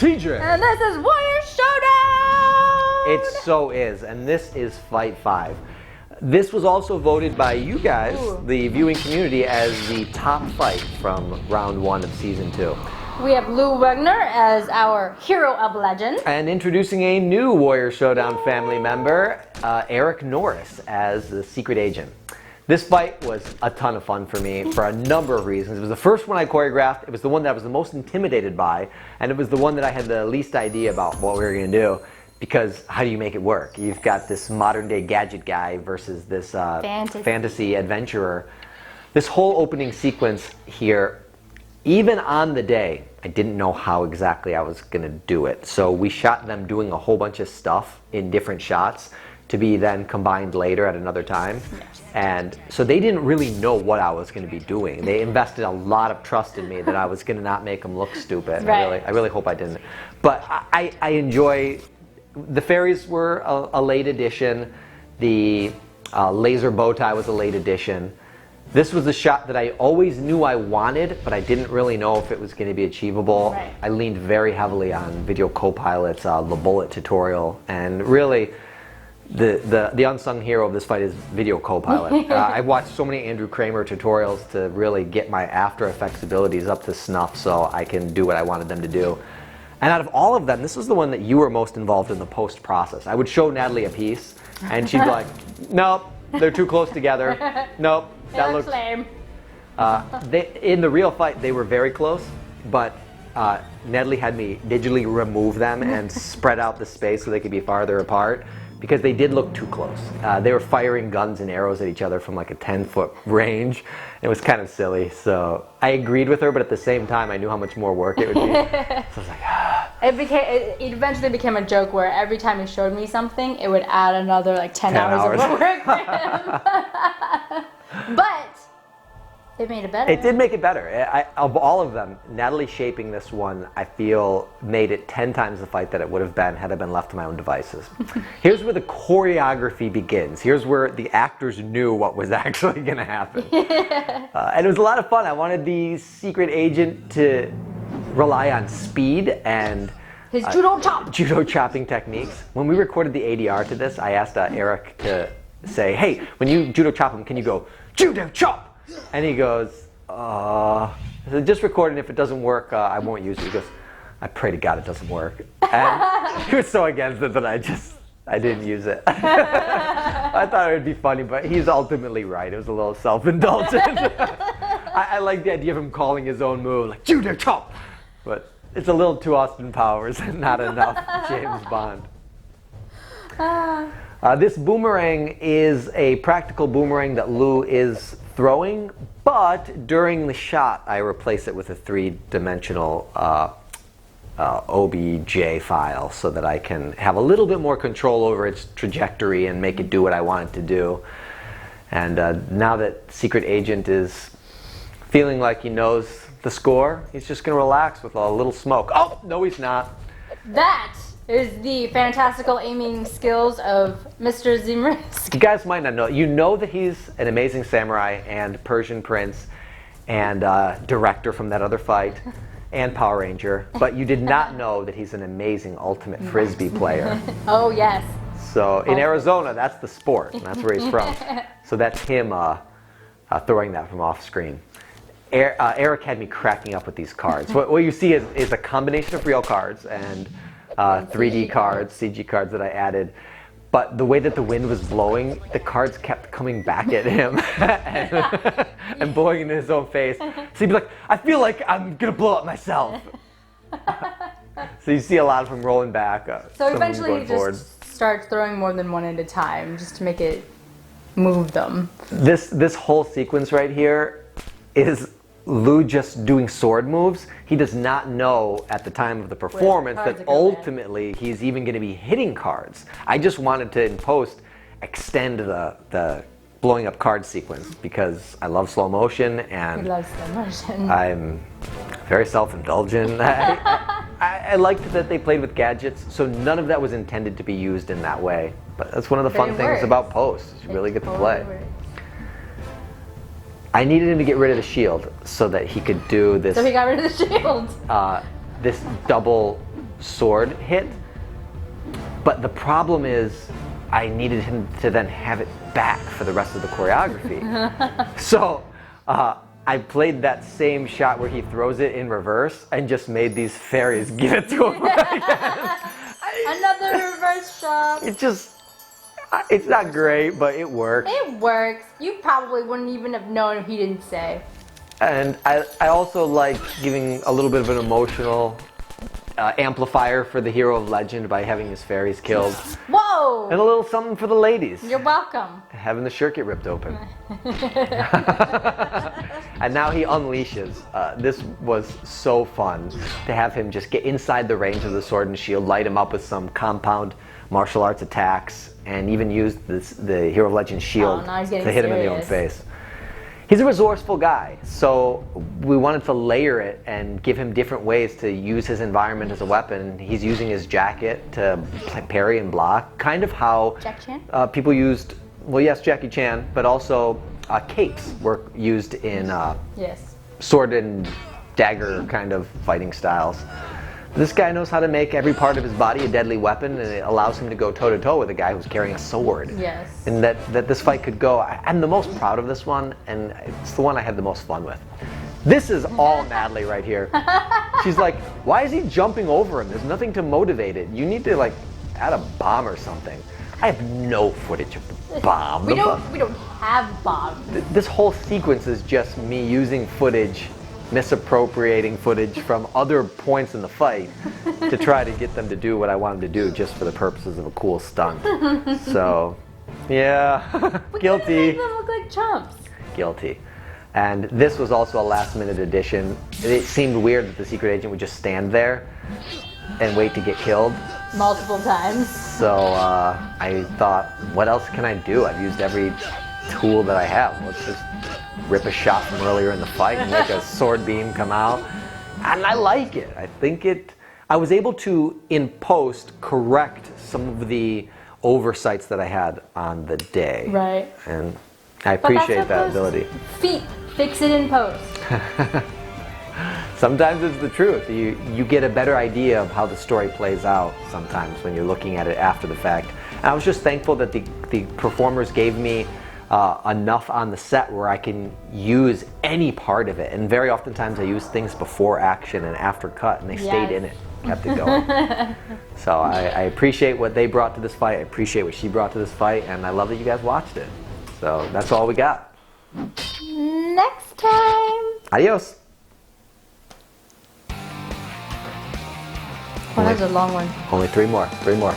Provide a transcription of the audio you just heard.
TJ. And this is Warrior Showdown! It so is, and this is Fight 5. This was also voted by you guys, the viewing community, as the top fight from round 1 of season 2. We have Wagner as our hero of legend. And introducing a new Warrior Showdown family member, Eric Norris as the secret agent. This fight was a ton of fun for me for a number of reasons. It was the first one I choreographed, it was the one that I was the most intimidated by, and it was the one that I had the least idea about what we were going to do. Because how do you make it work? You've got this modern day gadget guy versus this fantasy adventurer. This whole opening sequence here, even on the day, I didn't know how exactly I was going to do it. So we shot them doing a whole bunch of stuff in different shots to be then combined later at another time. And so they didn't really know what I was going to be doing. They invested a lot of trust in me that I was going to not make them look stupid. Right. I really hope I didn't. But I enjoy, the fairies were a late addition. The laser bow tie was a late addition. This was a shot that I always knew I wanted, but I didn't really know if it was going to be achievable. Right. I leaned very heavily on Video Copilot's the bullet tutorial, and really the unsung hero of this fight is Video Copilot. I've watched so many Andrew Kramer tutorials to really get my After Effects abilities up to snuff so I can do what I wanted them to do. And out of all of them, this was the one that you were most involved in the post process. I would show Natalie a piece, and she'd be like, nope, they're too close together. Nope, that looks lame. In the real fight, they were very close, but Natalie had me digitally remove them and spread out the space so they could be farther apart, because they did look too close. They were firing guns and arrows at each other from like a 10-foot range. It was kind of silly, so I agreed with her, but at the same time, I knew how much more work it would be. So I was like, It eventually became a joke where every time he showed me something, it would add another like 10 hours of work for him. But it made it better. It did make it better. Of all of them, Natalie shaping this one, I feel, made it 10 times the fight that it would have been had I been left to my own devices. Here's where the choreography begins. Here's where the actors knew what was actually going to happen. And it was a lot of fun. I wanted the secret agent to rely on speed and his judo chop. Judo chopping techniques. When we recorded the ADR to this, I asked Eric to say, hey, when you judo chop him, can you go, judo chop? And he goes, just record it. If it doesn't work, I won't use it. He goes, I pray to God it doesn't work. And he was so against it that I didn't use it. I thought it would be funny, but he's ultimately right. It was a little self-indulgent. I like the idea of him calling his own move, like, judo chop. But it's a little too Austin Powers and not enough James Bond. This boomerang is a practical boomerang that Lou is throwing, but during the shot I replace it with a 3-dimensional OBJ file so that I can have a little bit more control over its trajectory and make it do what I want it to do. And now that Secret Agent is feeling like he knows the score, he's just going to relax with a little smoke. Oh, no he's not. That is the fantastical aiming skills of Mr. Zimrisk. You guys might not know. You know that he's an amazing samurai and Persian prince and director from that other fight and Power Ranger, but you did not know that he's an amazing ultimate frisbee player. Oh, yes. So in Arizona, that's the sport, and that's where he's from. So that's him throwing that from off screen. Eric had me cracking up with these cards. What you see is a combination of real cards and 3D cards, CG cards that I added. But the way that the wind was blowing, the cards kept coming back at him and blowing into his own face. So he'd be like, I feel like I'm going to blow up myself. So you see a lot of him rolling back. So eventually he just starts throwing more than one at a time just to make it move them. This whole sequence right here is Lou just doing sword moves. He does not know at the time of the performance that ultimately he's even going to be hitting cards. I just wanted to, in post, extend the blowing up card sequence because I love slow motion and I'm very self-indulgent. I liked that they played with gadgets, so none of that was intended to be used in that way. But that's one of the fun things about post. You really get to play. I needed him to get rid of the shield so that he could do this. So he got rid of the shield. This double sword hit. But the problem is I needed him to then have it back for the rest of the choreography. So I played that same shot where he throws it in reverse and just made these fairies give it to him again. Another reverse shot. It's not great, but it works. It works. You probably wouldn't even have known if he didn't say. And I also like giving a little bit of an emotional amplifier for the hero of legend by having his fairies killed. Whoa! And a little something for the ladies. You're welcome. Having the shirt get ripped open. And now he unleashes. This was so fun to have him just get inside the range of the sword and shield, light him up with some compound martial arts attacks, and even use the hero of legend shield now he's to getting hit him in the own face. He's a resourceful guy, so we wanted to layer it and give him different ways to use his environment as a weapon. He's using his jacket to parry and block, kind of how Jackie Chan? People used, well, yes, Jackie Chan, but also capes were used in Yes. sword and dagger kind of fighting styles. This guy knows how to make every part of his body a deadly weapon, and it allows him to go toe-to-toe with a guy who's carrying a sword. Yes. And that this fight could go. I'm the most proud of this one, and it's the one I had the most fun with. This is all Natalie right here. She's like, why is he jumping over him? There's nothing to motivate it. You need to like add a bomb or something. I have no footage of the bomb. We don't have bombs. This whole sequence is just me using footage, misappropriating footage from other points in the fight to try to get them to do what I wanted to do just for the purposes of a cool stunt. So, yeah, guilty. Make them look like chumps. Guilty. And this was also a last-minute addition. It seemed weird that the secret agent would just stand there and wait to get killed. Multiple times. So I thought, what else can I do? I've used every tool that I have. Let's just rip a shot from earlier in the fight and make a sword beam come out. And I like it. I was able to, in post, correct some of the oversights that I had on the day. Right. And I appreciate that ability. Feet, fix it in post. Sometimes it's the truth. You get a better idea of how the story plays out sometimes when you're looking at it after the fact. And I was just thankful that the performers gave me enough on the set where I can use any part of it. And very oftentimes I use things before action and after cut, and they stayed in it, kept it going. So I appreciate what they brought to this fight. I appreciate what she brought to this fight, and I love that you guys watched it. So that's all we got. Next time. Adios. Oh, that was a long one. Only 3 more. 3 more.